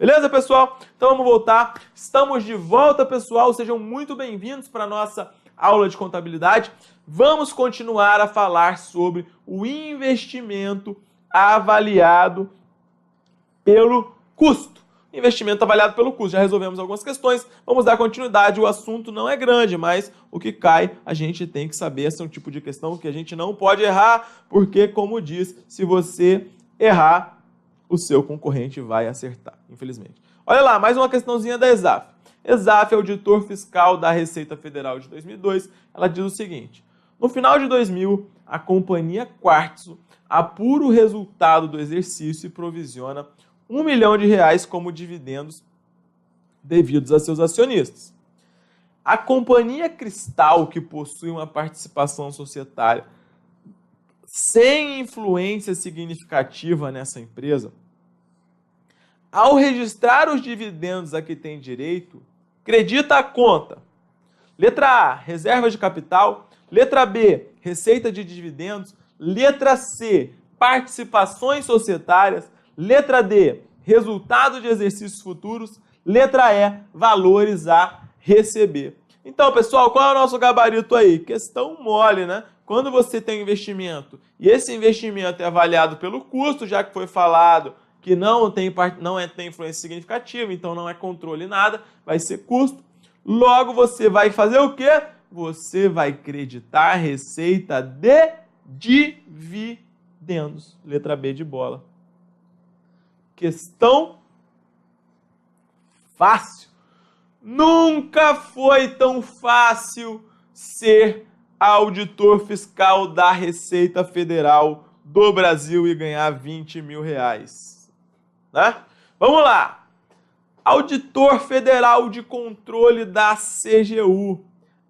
Beleza, pessoal? Então vamos voltar. Estamos de volta, pessoal. Sejam muito bem-vindos para a nossa aula de contabilidade. Vamos continuar a falar sobre o investimento avaliado pelo custo. Investimento avaliado pelo custo. Já resolvemos algumas questões. Vamos dar continuidade. O assunto não é grande, mas o que cai a gente tem que saber. Esse é um tipo de questão que a gente não pode errar, porque, como diz, se você errar, o seu concorrente vai acertar, infelizmente. Olha lá, mais uma questãozinha da ESAF. ESAF é auditor fiscal da Receita Federal de 2002. Ela diz o seguinte: no final de 2000, a companhia Quartzo apura o resultado do exercício e provisiona R$ 1 milhão como dividendos devidos a seus acionistas. A companhia Cristal, que possui uma participação societária sem influência significativa nessa empresa, ao registrar os dividendos a que tem direito, credita a conta. Letra A, reserva de capital. Letra B, receita de dividendos. Letra C, participações societárias. Letra D, resultado de exercícios futuros. Letra E, valores a receber. Então, pessoal, qual é o nosso gabarito aí? Questão mole, né? Quando você tem investimento e esse investimento é avaliado pelo custo, já que foi falado que não tem influência significativa, então não é controle nada, vai ser custo. Logo, você vai fazer o quê? Você vai creditar receita de dividendos. Letra B de bola. Questão fácil. Nunca foi tão fácil ser auditor fiscal da Receita Federal do Brasil e ganhar R$20 mil. Né? Vamos lá. Auditor Federal de Controle da CGU.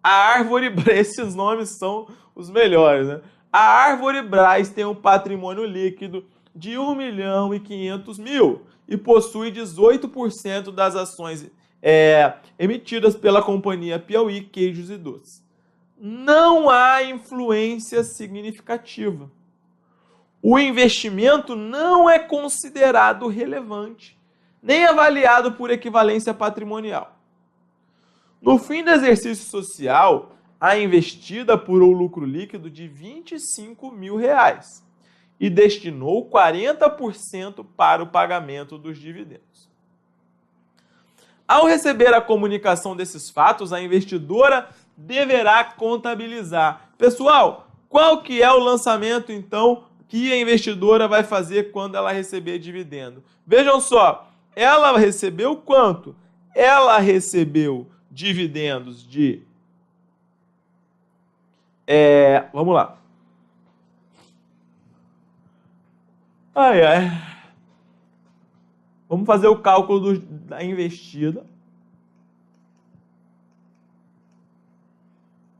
A Árvore Braz, esses nomes são os melhores, né? A Árvore Braz tem um patrimônio líquido de R$1.500.000 e possui 18% das ações emitidas pela companhia Piauí Queijos e Doces. Não há influência significativa. O investimento não é considerado relevante, nem avaliado por equivalência patrimonial. No fim do exercício social, a investida apurou lucro líquido de R$25 mil e destinou 40% para o pagamento dos dividendos. Ao receber a comunicação desses fatos, a investidora deverá contabilizar. Pessoal, qual que é o lançamento, então, que a investidora vai fazer quando ela receber dividendo? Vejam só, ela recebeu quanto? Ela recebeu dividendos de... vamos lá. Vamos fazer o cálculo da investida.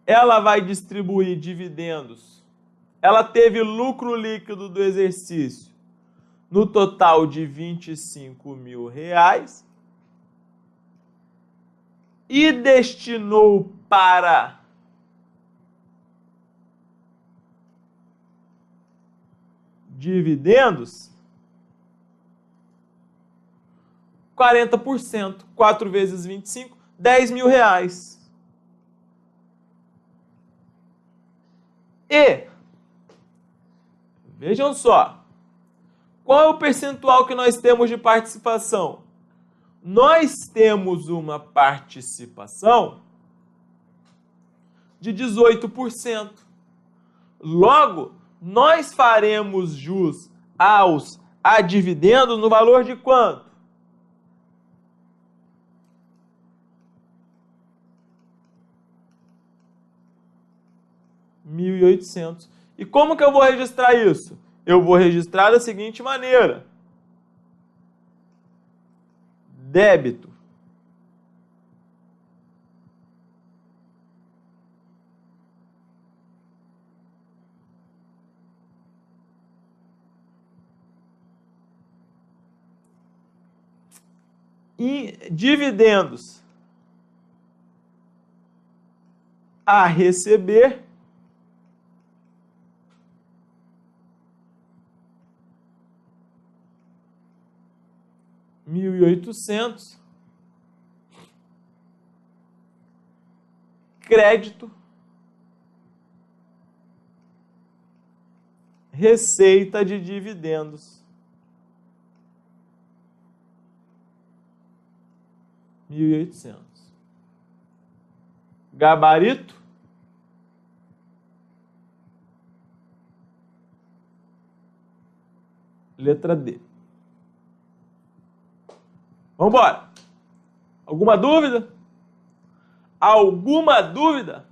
Ela vai distribuir dividendos. Ela teve lucro líquido do exercício no total de R$25 mil e destinou para dividendos 40%, 4 vezes 25, R$10 mil. E, vejam só, qual é o percentual que nós temos de participação? Nós temos uma participação de 18%. Logo, nós faremos jus a dividendos no valor de quanto? R$1.800. E como que eu vou registrar isso? Eu vou registrar da seguinte maneira: débito e dividendos a receber R$ 1.800. Crédito. Receita de dividendos. 1.800. Gabarito. Letra D. Vamos embora. Alguma dúvida? Alguma dúvida?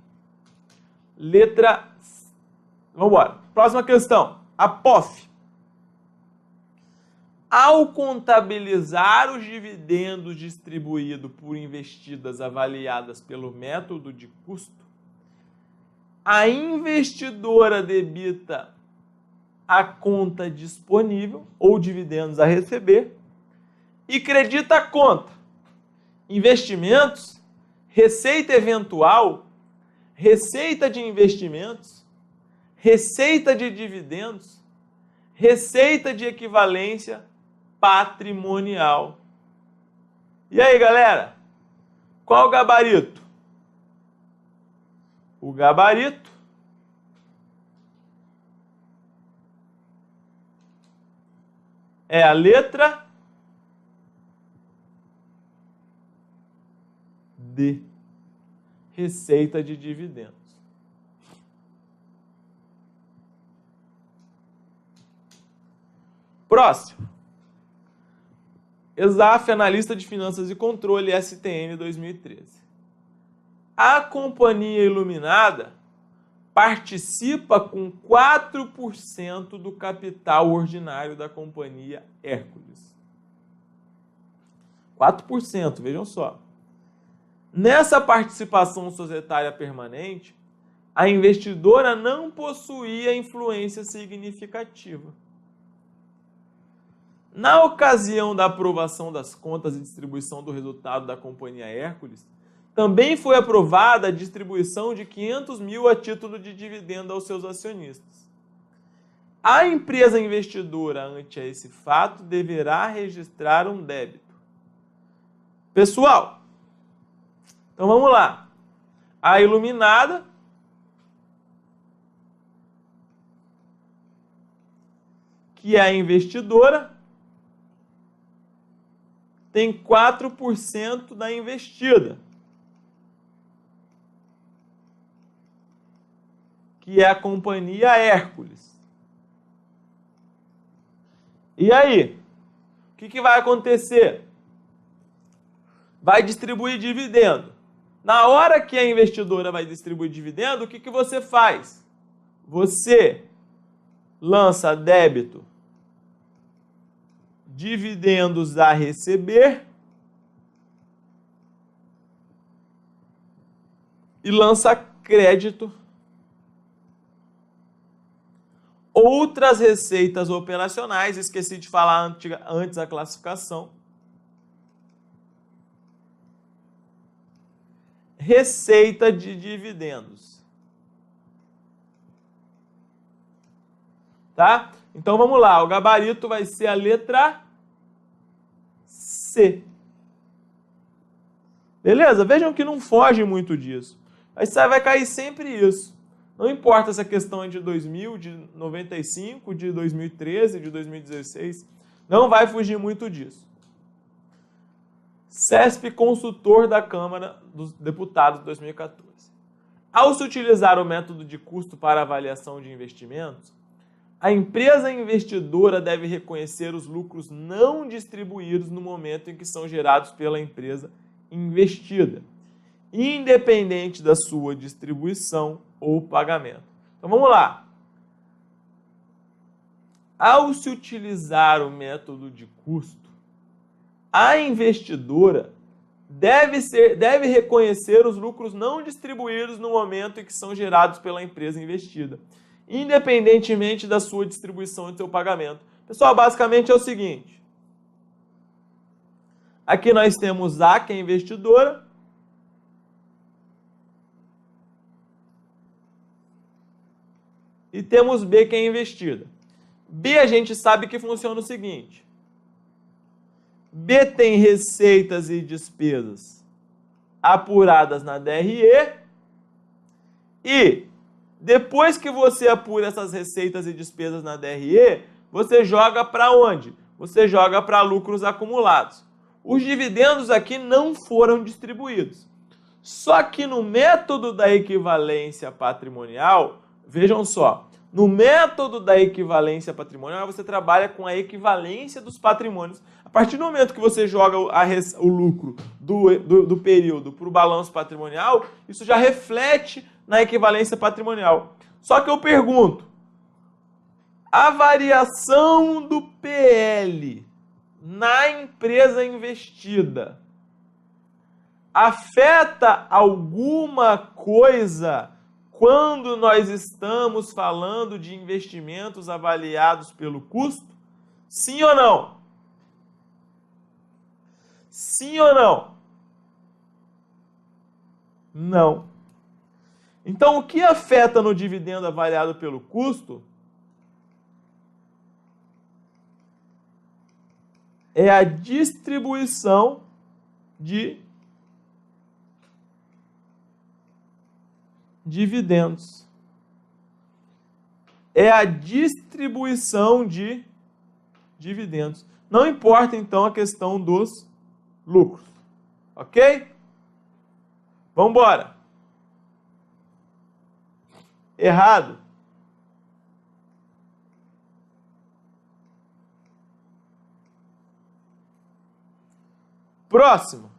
Letra... Vamos embora. Próxima questão. Apof. Ao contabilizar os dividendos distribuídos por investidas avaliadas pelo método de custo, a investidora debita a conta disponível ou dividendos a receber e credita a conta investimentos, receita eventual, receita de investimentos, receita de dividendos, receita de equivalência patrimonial. E aí, galera? Qual o gabarito? O gabarito é a letra D. Receita de dividendos. Próximo. ESAF, Analista de Finanças e Controle, STN 2013. A Companhia Iluminada participa com 4% do capital ordinário da Companhia Hércules. 4%, vejam só. Nessa participação societária permanente, a investidora não possuía influência significativa. Na ocasião da aprovação das contas e distribuição do resultado da Companhia Hércules, também foi aprovada a distribuição de 500 mil a título de dividendo aos seus acionistas. A empresa investidora, ante esse fato, deverá registrar um débito. Pessoal, então vamos lá. A Iluminada que é a investidora, tem 4% da investida, que é a Companhia Hércules. E aí? O que vai acontecer? Vai distribuir dividendo. Na hora que a investidora vai distribuir dividendo, o que você faz? Você lança débito, dividendos a receber e lança crédito, outras receitas operacionais, esqueci de falar antes a classificação, receita de dividendos. Tá? Então vamos lá, o gabarito vai ser a letra C. Beleza? Vejam que não foge muito disso. Aí vai cair sempre isso. Não importa se a questão é de 2000, de 95, de 2013, de 2016. Não vai fugir muito disso. CESP, consultor da Câmara dos Deputados de 2014. Ao se utilizar o método de custo para avaliação de investimentos, a empresa investidora deve reconhecer os lucros não distribuídos no momento em que são gerados pela empresa investida, independente da sua distribuição ou pagamento. Então vamos lá. Ao se utilizar o método de custo, a investidora deve reconhecer os lucros não distribuídos no momento em que são gerados pela empresa investida, independentemente da sua distribuição e do seu pagamento. Pessoal, basicamente é o seguinte. Aqui nós temos A, que é a investidora, e temos B, que é a investida. B a gente sabe que funciona o seguinte. B tem receitas e despesas apuradas na DRE. E depois que você apura essas receitas e despesas na DRE, você joga para onde? Você joga para lucros acumulados. Os dividendos aqui não foram distribuídos. Só que no método da equivalência patrimonial, vejam só, no método da equivalência patrimonial, você trabalha com a equivalência dos patrimônios. A partir do momento que você joga o lucro do período para o balanço patrimonial, isso já reflete na equivalência patrimonial. Só que eu pergunto, a variação do PL na empresa investida afeta alguma coisa quando nós estamos falando de investimentos avaliados pelo custo? Sim ou não? Sim ou não? Não. Então, o que afeta no dividendo avaliado pelo custo é a distribuição de dividendos. É a distribuição de dividendos. Não importa, então, a questão dos lucros. Ok? Vamos embora. Errado. Próximo.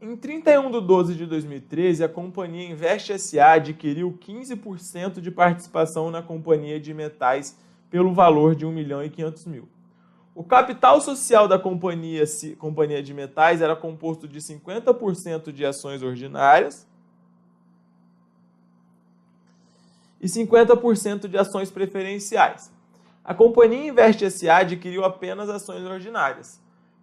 Em 31/12/2013, a Companhia Invest SA adquiriu 15% de participação na Companhia de Metais pelo valor de R$ 1.500.000. O capital social da Companhia de Metais era composto de 50% de ações ordinárias e 50% de ações preferenciais. A Companhia Invest SA adquiriu apenas ações ordinárias.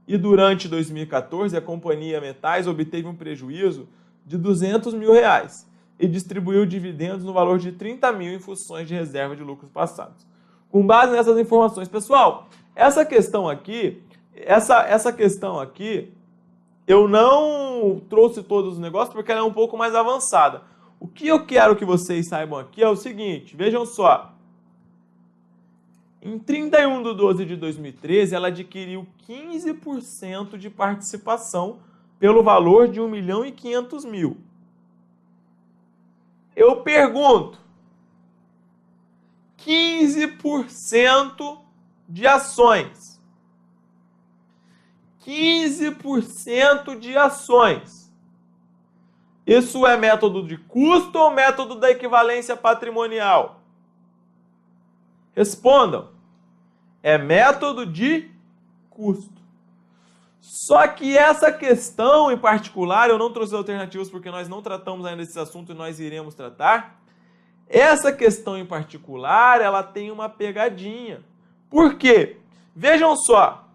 E durante 2014, a Companhia Metais obteve um prejuízo de R$ 200.000 e distribuiu dividendos no valor de R$ 30.000 em funções de reserva de lucros passados. Com base nessas informações, pessoal, essa questão aqui, eu não trouxe todos os negócios porque ela é um pouco mais avançada. O que eu quero que vocês saibam aqui é o seguinte, vejam só. Em 31/12/2013, ela adquiriu 15% de participação pelo valor de R$ 1.500.000. Eu pergunto, 15% de ações. 15% de ações. Isso é método de custo ou método da equivalência patrimonial? Respondam. É método de custo. Só que essa questão em particular, eu não trouxe alternativas porque nós não tratamos ainda desse assunto e nós iremos tratar. Essa questão em particular, ela tem uma pegadinha. Por quê? Vejam só.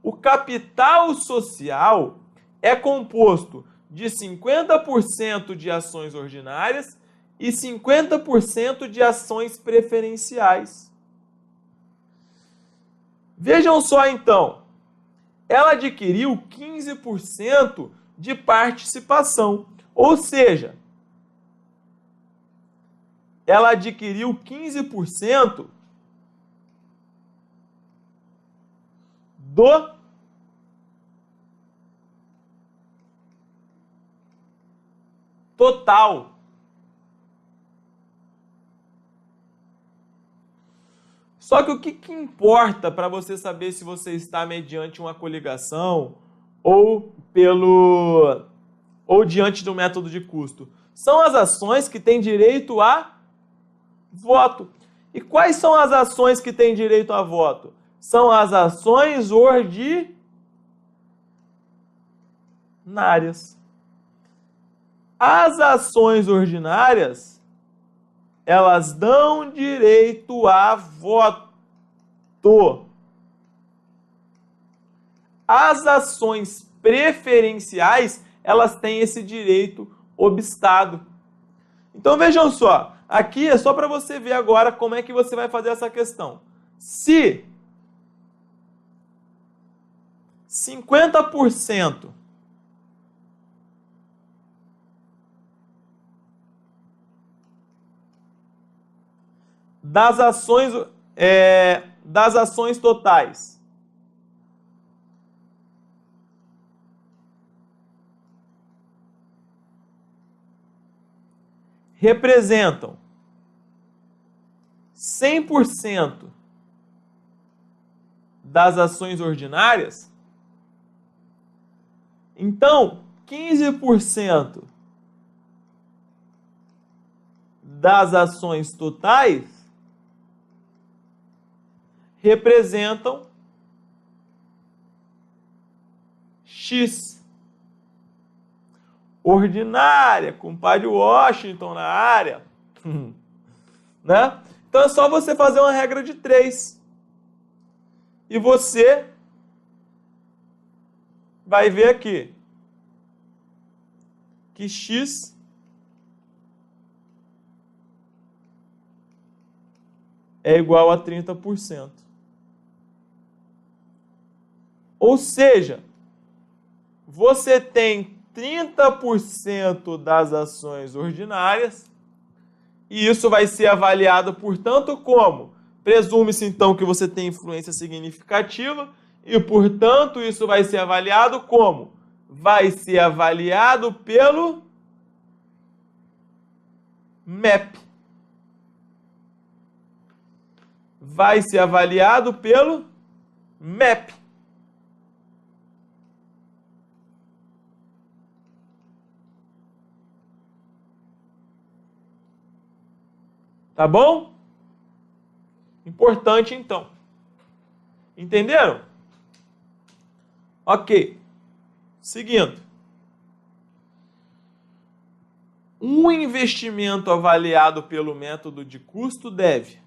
O capital social é composto de 50% de ações ordinárias e 50% de ações preferenciais. Vejam só então, ela adquiriu 15% de participação, ou seja, ela adquiriu 15% do total. Só que o que importa para você saber se você está mediante uma coligação ou diante do método de custo? São as ações que têm direito a voto. E quais são as ações que têm direito a voto? São as ações ordinárias. As ações ordinárias, elas dão direito a voto. As ações preferenciais, elas têm esse direito obstado. Então vejam só, aqui é só para você ver agora como é que você vai fazer essa questão. Se 50% das ações totais representam 100% das ações ordinárias, então 15% das ações totais representam X. Ordinária, compadre Washington na área. Né? Então é só você fazer uma regra de 3. E você vai ver aqui que X é igual a 30%. Ou seja, você tem 30% das ações ordinárias e isso vai ser avaliado, portanto, como? Presume-se, então, que você tem influência significativa e, portanto, isso vai ser avaliado como? Vai ser avaliado pelo MEP. Vai ser avaliado pelo MEP. Tá bom? Importante, então. Entenderam? Ok. Seguindo. Um investimento avaliado pelo método de custo deve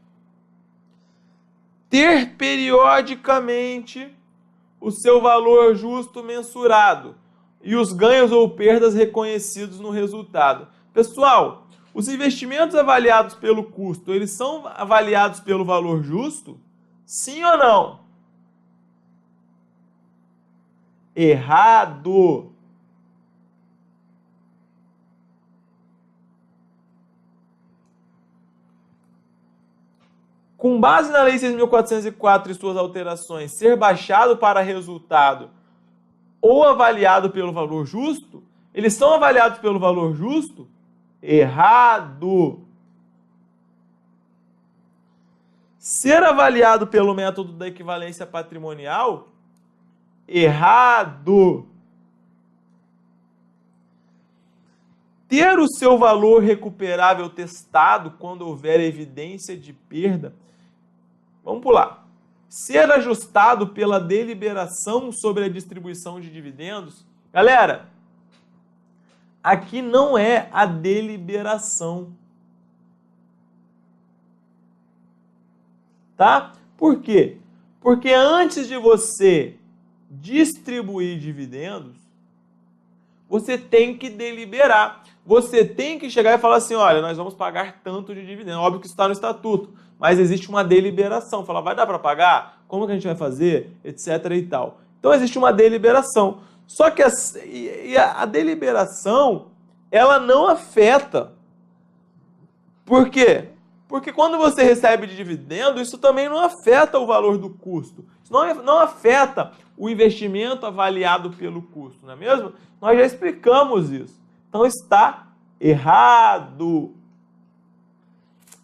ter periodicamente o seu valor justo mensurado e os ganhos ou perdas reconhecidos no resultado. Pessoal, os investimentos avaliados pelo custo, eles são avaliados pelo valor justo? Sim ou não? Errado. Com base na Lei 6.404 e suas alterações, ser baixado para resultado ou avaliado pelo valor justo, eles são avaliados pelo valor justo? Errado. Ser avaliado pelo método da equivalência patrimonial? Errado. Ter o seu valor recuperável testado quando houver evidência de perda? Vamos pular. Ser ajustado pela deliberação sobre a distribuição de dividendos? Galera, aqui não é a deliberação. Tá? Por quê? Porque antes de você distribuir dividendos, você tem que deliberar. Você tem que chegar e falar assim, olha, nós vamos pagar tanto de dividendo. Óbvio que isso está no estatuto, mas existe uma deliberação. Fala, vai dar para pagar? Como que a gente vai fazer? Etc e tal. Então existe uma deliberação. Só que a deliberação, ela não afeta. Por quê? Porque quando você recebe de dividendo, isso também não afeta o valor do custo. Isso não afeta o investimento avaliado pelo custo, não é mesmo? Nós já explicamos isso. Então está errado.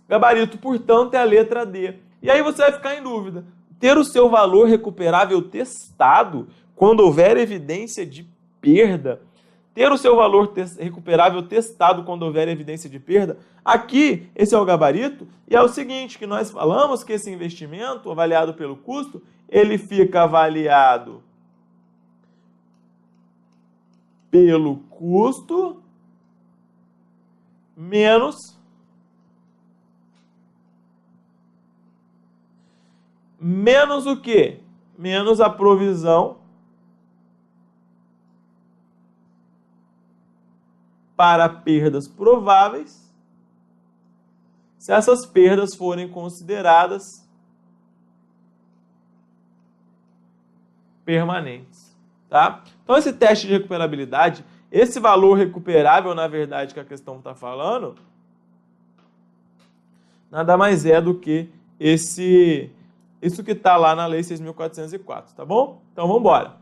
Gabarito, portanto, é a letra D. E aí você vai ficar em dúvida. Ter o seu valor recuperável testado quando houver evidência de perda. Ter o seu valor recuperável testado quando houver evidência de perda. Aqui, esse é o gabarito. E é o seguinte, que nós falamos que esse investimento avaliado pelo custo, ele fica avaliado pelo custo menos o quê? Menos a provisão para perdas prováveis, se essas perdas forem consideradas permanentes, tá? Então, esse teste de recuperabilidade, esse valor recuperável, na verdade, que a questão está falando, nada mais é do que isso que está lá na Lei 6.404, tá bom? Então, vamos embora.